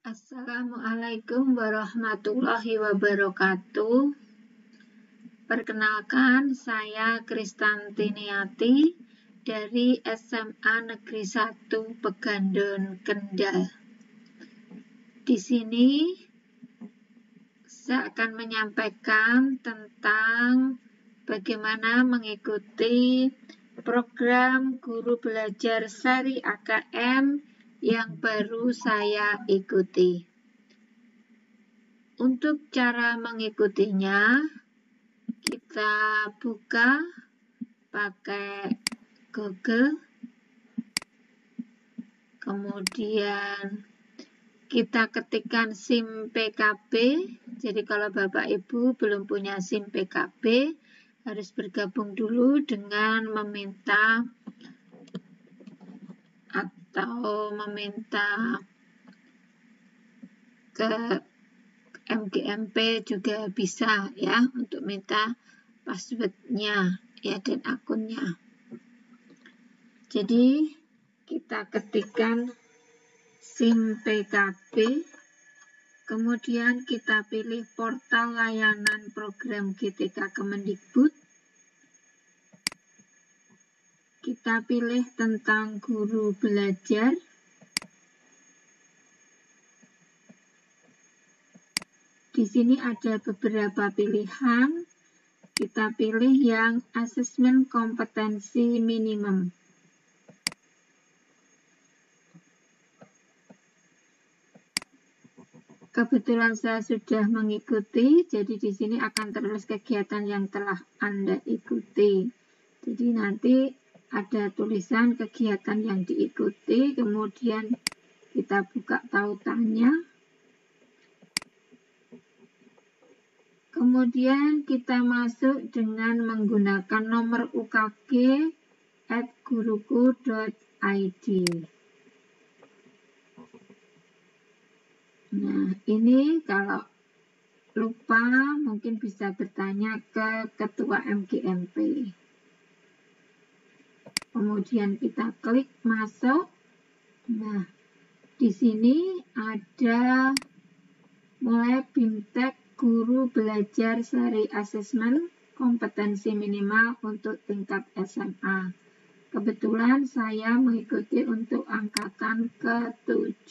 Assalamualaikum warahmatullahi wabarakatuh. Perkenalkan, saya Kristantiniati dari SMA Negeri 1 Pegandon, Kendal. Di sini saya akan menyampaikan tentang bagaimana mengikuti program Guru Belajar Seri AKM yang baru saya ikuti. Untuk cara mengikutinya, kita buka pakai Google, kemudian kita ketikkan SIM PKB. Jadi kalau Bapak Ibu belum punya SIM PKB, harus bergabung dulu dengan meminta ke MGMP juga bisa ya, untuk minta passwordnya ya dan akunnya. Jadi kita ketikkan SIM PKB, kemudian kita pilih portal layanan program GTK Kemendikbud. Kita pilih tentang guru belajar. Di sini ada beberapa pilihan. Kita pilih yang asesmen kompetensi minimum. Kebetulan saya sudah mengikuti, jadi di sini akan tertulis kegiatan yang telah Anda ikuti. Jadi nanti ada tulisan kegiatan yang diikuti, kemudian kita buka tautannya. Kemudian kita masuk dengan menggunakan nomor UKG @guruku.id. Nah, ini kalau lupa mungkin bisa bertanya ke Ketua MGMP. Kemudian kita klik masuk. Nah, di sini ada mulai BIMTEK Guru Belajar Seri Asesmen Kompetensi Minimal untuk tingkat SMA. Kebetulan saya mengikuti untuk angkatan ke-7.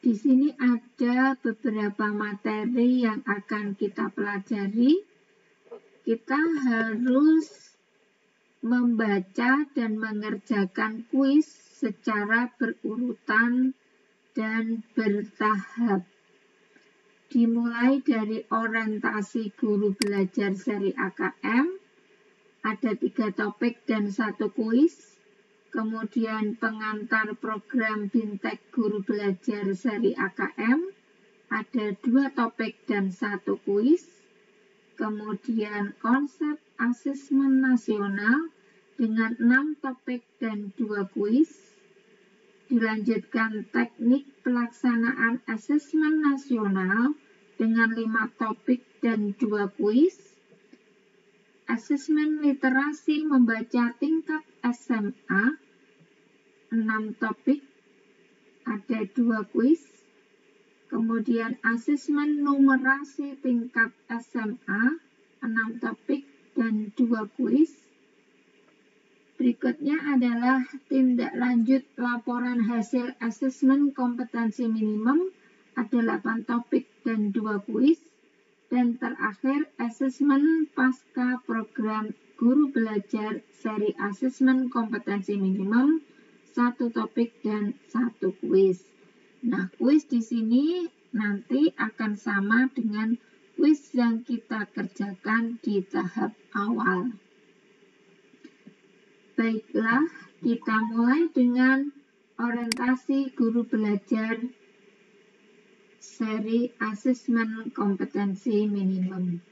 Di sini ada beberapa materi yang akan kita pelajari. Kita harus membaca dan mengerjakan kuis secara berurutan dan bertahap. Dimulai dari orientasi guru belajar seri AKM, ada 3 topik dan 1 kuis. Kemudian pengantar program BIMTEK Guru Belajar Seri AKM, ada 2 topik dan 1 kuis. Kemudian konsep asesmen nasional dengan 6 topik dan 2 kuis. Dilanjutkan teknik pelaksanaan asesmen nasional dengan 5 topik dan 2 kuis. Asesmen literasi membaca tingkat SMA, 6 topik, ada 2 kuis. Kemudian asesmen numerasi tingkat SMA, 6 topik dan 2 kuis. Berikutnya adalah tindak lanjut laporan hasil asesmen kompetensi minimum, ada 8 topik dan 2 kuis. Dan terakhir asesmen pasca program guru belajar seri asesmen kompetensi minimum, 1 topik dan 1 kuis. Nah, kuis di sini nanti akan sama dengan kuis yang kita kerjakan di tahap awal. Baiklah, kita mulai dengan orientasi guru belajar seri asesmen kompetensi minimum.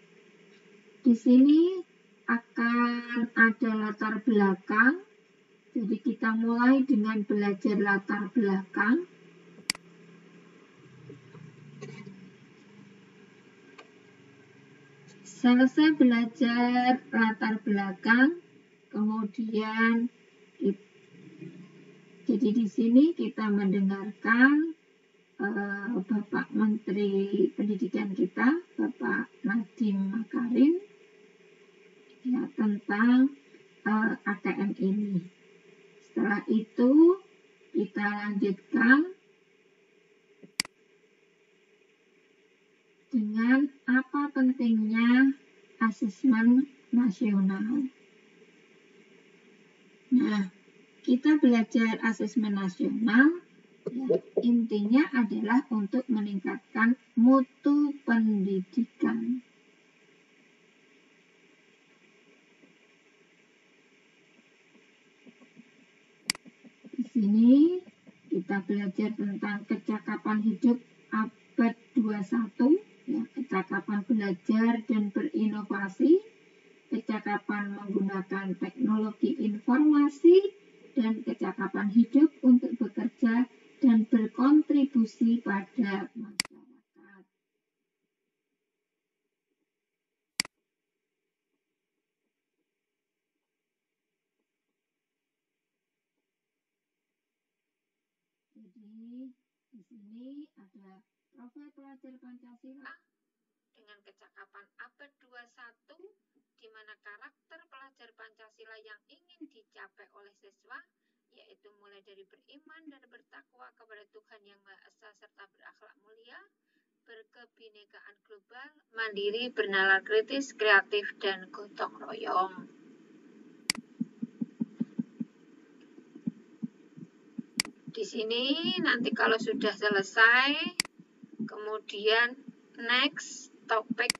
Di sini akan ada latar belakang. Jadi kita mulai dengan belajar latar belakang. Selesai belajar latar belakang, kemudian Jadi di sini kita mendengarkan Bapak Menteri Pendidikan kita, Bapak Nadiem Makarim, ya, tentang ATM ini. Setelah itu kita lanjutkan dengan apa pentingnya asesmen nasional. Nah, kita belajar asesmen nasional, ya, intinya adalah untuk meningkatkan mutu pendidikan. Di sini kita belajar tentang kecakapan hidup abad 21, ya, kecakapan belajar dan berinovasi, kecakapan menggunakan teknologi informasi, dan kecakapan hidup untuk bekerja dan berkontribusi pada masyarakat. Jadi di sini ada profil pelajar Pancasila dengan kecakapan abad 21, di mana karakter pelajar Pancasila yang ingin dicapai oleh siswa yaitu mulai dari beriman dan bertakwa kepada Tuhan Yang Maha Esa serta berakhlak mulia, berkebinekaan global, mandiri, bernalar kritis, kreatif, dan gotong royong. Di sini nanti kalau sudah selesai, kemudian next topik,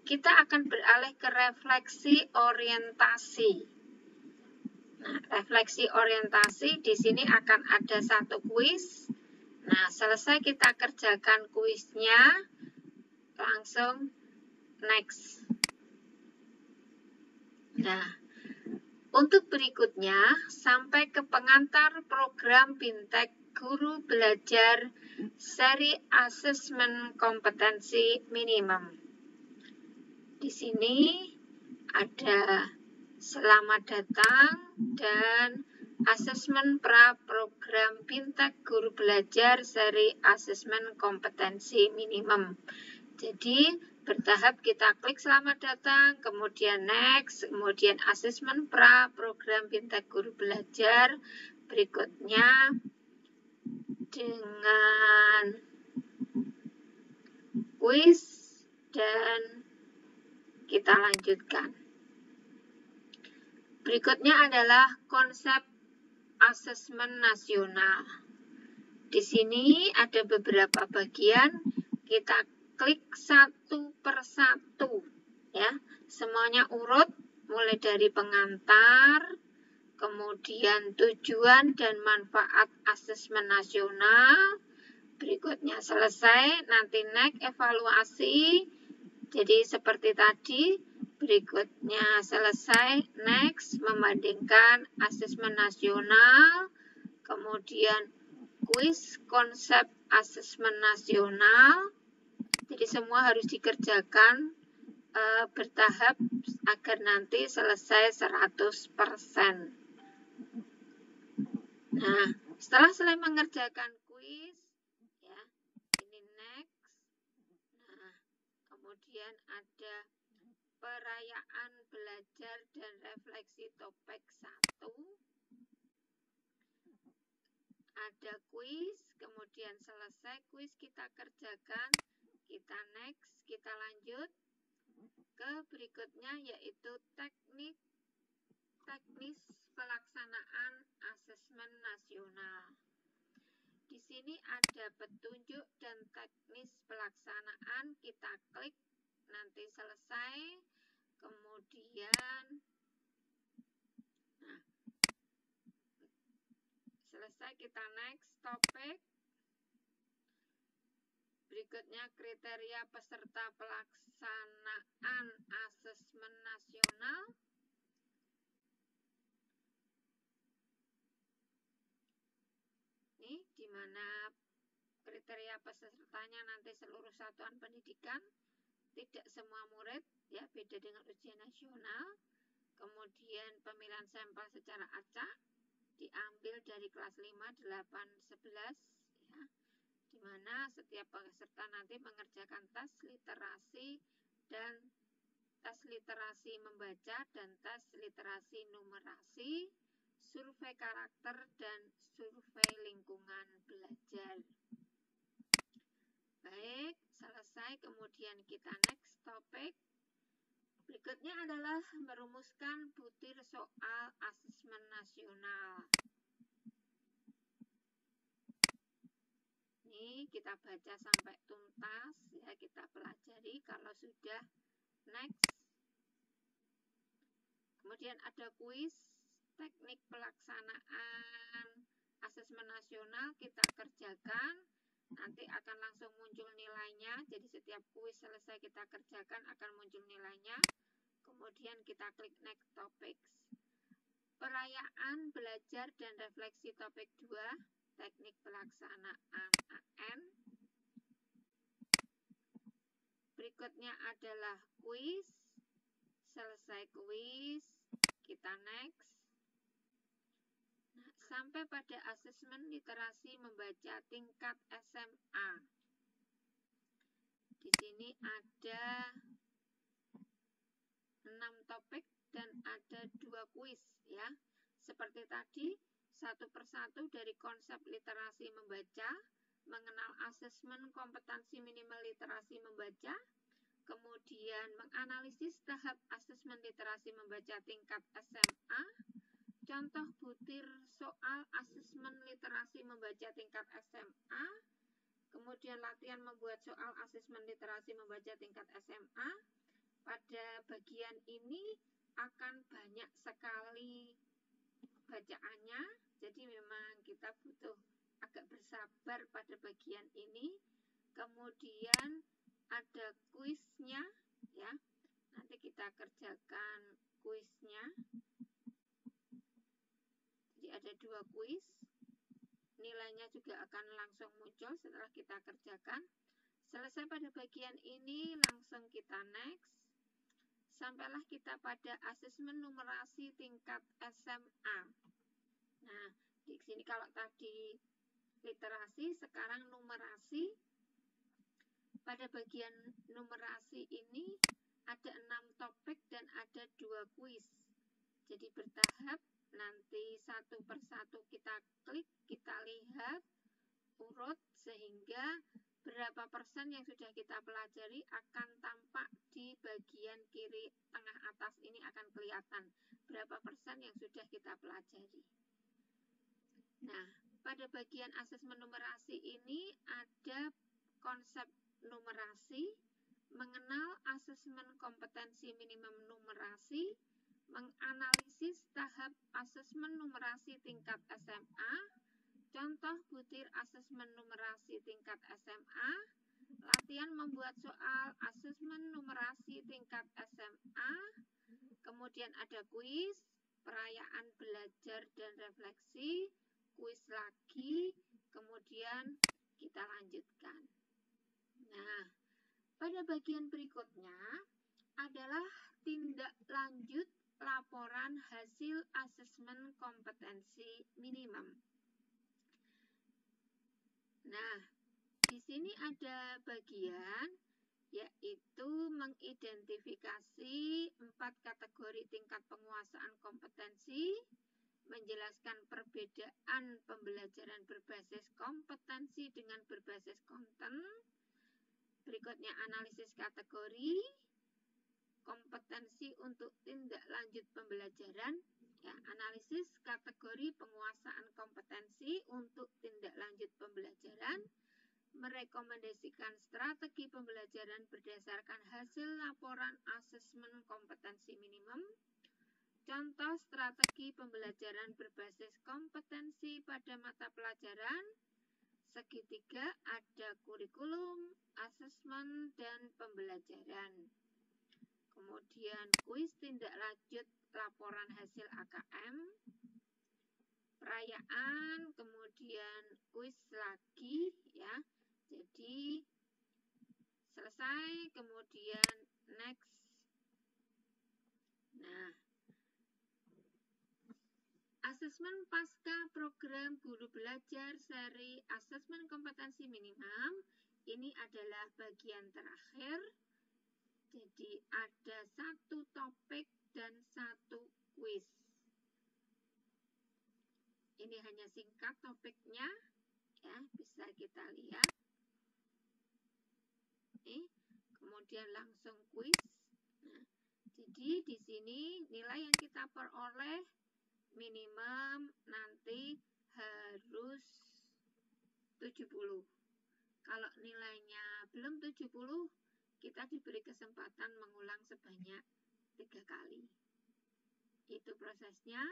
kita akan beralih ke refleksi orientasi. Nah, refleksi orientasi di sini akan ada satu kuis. Nah, selesai kita kerjakan kuisnya, langsung next. Nah, untuk berikutnya sampai ke pengantar program Bintek Guru Belajar seri asesmen kompetensi minimum. Di sini ada selamat datang dan asesmen pra program Bintek Guru Belajar seri asesmen kompetensi minimum. Jadi bertahap kita klik selamat datang, kemudian next, kemudian asesmen pra program Bintek Guru Belajar. Berikutnya dengan kuis dan kita lanjutkan. Berikutnya adalah konsep asesmen nasional. Di sini ada beberapa bagian, kita klik satu persatu, ya. Semuanya urut, mulai dari pengantar, kemudian tujuan dan manfaat asesmen nasional. Berikutnya selesai, nanti next evaluasi. Jadi seperti tadi. Berikutnya selesai, next, membandingkan asesmen nasional, kemudian kuis konsep asesmen nasional. Jadi semua harus dikerjakan bertahap agar nanti selesai 100%. Nah, setelah selesai mengerjakan kuis, ya, ini next. Nah, kemudian ada perayaan belajar dan refleksi topik 1. Ada kuis, kemudian selesai kuis kita kerjakan, kita next, kita lanjut ke berikutnya yaitu teknis pelaksanaan asesmen nasional. Di sini ada petunjuk dan teknis pelaksanaan, kita klik, nanti selesai. Kemudian selesai kita next topik. Berikutnya kriteria peserta pelaksanaan asesmen nasional. Ini di mana kriteria pesertanya nanti seluruh satuan pendidikan, tidak semua murid, ya, beda dengan ujian nasional. Kemudian pemilihan sampel secara acak, di diambil dari kelas 5, 8, 11 ya, di mana setiap peserta nanti mengerjakan tes literasi dan tes literasi membaca dan tes literasi numerasi, survei karakter dan survei lingkungan belajar. Baik, selesai. Kemudian kita next topik. Berikutnya adalah merumuskan butir soal asesmen nasional. Ini kita baca sampai tuntas ya, kita pelajari. Kalau sudah, next. Kemudian ada kuis teknik pelaksanaan asesmen nasional, kita kerjakan. Nanti akan langsung muncul nilainya. Jadi setiap kuis selesai kita kerjakan akan muncul nilainya. Kemudian kita klik next topics. Perayaan belajar dan refleksi topik 2, teknik pelaksanaan AN. Berikutnya adalah kuis. Selesai kuis, kita next. Nah, sampai pada asesmen literasi membaca tingkat SMA. Di sini ada 6 topik dan ada 2 kuis ya. Seperti tadi, satu persatu dari konsep literasi membaca, mengenal asesmen kompetensi minimal literasi membaca, kemudian menganalisis tahap asesmen literasi membaca tingkat SMA, contoh butir soal asesmen literasi membaca tingkat SMA, kemudian latihan membuat soal asesmen literasi membaca tingkat SMA. Pada bagian ini akan banyak sekali bacaannya, jadi memang kita butuh agak bersabar pada bagian ini. Kemudian ada kuisnya ya, nanti kita kerjakan kuisnya. Jadi ada 2 kuis, nilainya juga akan langsung muncul setelah kita kerjakan. Selesai pada bagian ini, langsung kita next. Sampailah kita pada asesmen numerasi tingkat SMA. Nah, di sini kalau tadi literasi, sekarang numerasi. Pada bagian numerasi ini ada 6 topik dan ada 2 kuis. Jadi bertahap, nanti satu persatu kita klik, kita lihat, urut, sehingga berapa persen yang sudah kita pelajari akan tampak di bagian kiri tengah atas ini, akan kelihatan berapa persen yang sudah kita pelajari. Nah, pada bagian asesmen numerasi ini ada konsep numerasi, mengenal asesmen kompetensi minimum numerasi, menganalisis tahap asesmen numerasi tingkat SMA, contoh butir asesmen numerasi tingkat SMA, latihan membuat soal asesmen numerasi tingkat SMA, kemudian ada kuis, perayaan belajar dan refleksi, kuis lagi, kemudian kita lanjutkan. Nah, pada bagian berikutnya adalah tindak lanjut laporan hasil asesmen kompetensi minimum. Nah, di sini ada bagian yaitu mengidentifikasi 4 kategori tingkat penguasaan kompetensi, menjelaskan perbedaan pembelajaran berbasis kompetensi dengan berbasis konten. Berikutnya analisis kategori kompetensi untuk tindak lanjut pembelajaran. Ya, analisis kategori penguasaan kompetensi untuk tindak lanjut pembelajaran, merekomendasikan strategi pembelajaran berdasarkan hasil laporan asesmen kompetensi minimum, contoh strategi pembelajaran berbasis kompetensi pada mata pelajaran, segitiga ada kurikulum, asesmen, dan pembelajaran. Kemudian kuis tindak lanjut laporan hasil AKM, perayaan, kemudian kuis lagi ya. Jadi selesai, kemudian next. Nah, asesmen pasca program guru belajar seri asesmen kompetensi minimum. Ini adalah bagian terakhir. Jadi ada 1 topik dan 1 kuis. Ini hanya singkat topiknya, ya, bisa kita lihat. Kemudian langsung kuis. Nah, jadi di sini nilai yang kita peroleh minimum nanti harus 70. Kalau nilainya belum 70, kita diberi kesempatan mengulang sebanyak 3 kali. Itu prosesnya.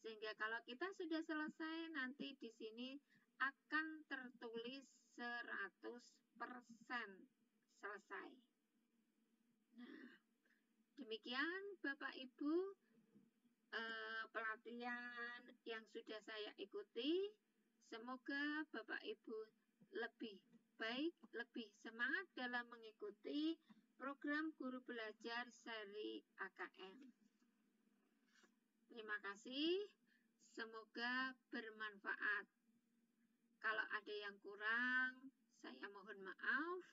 Sehingga kalau kita sudah selesai, nanti di sini akan tertulis 100% selesai. Nah, demikian Bapak Ibu pelatihan yang sudah saya ikuti. Semoga Bapak Ibu lebih baik, lebih semangat dalam mengikuti program guru belajar seri AKM. Terima kasih, semoga bermanfaat. Kalau ada yang kurang, saya mohon maaf.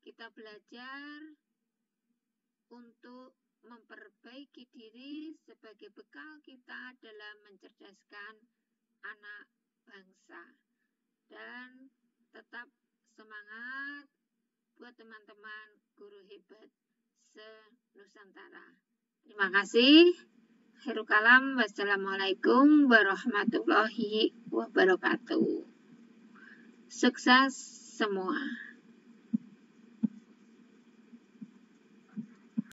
Kita belajar untuk memperbaiki diri sebagai bekal kita dalam mencerdaskan anak bangsa. Dan tetap semangat buat teman-teman guru hebat se-Nusantara. Terima kasih. Akhirul kalam. Wassalamualaikum warahmatullahi wabarakatuh. Sukses semua.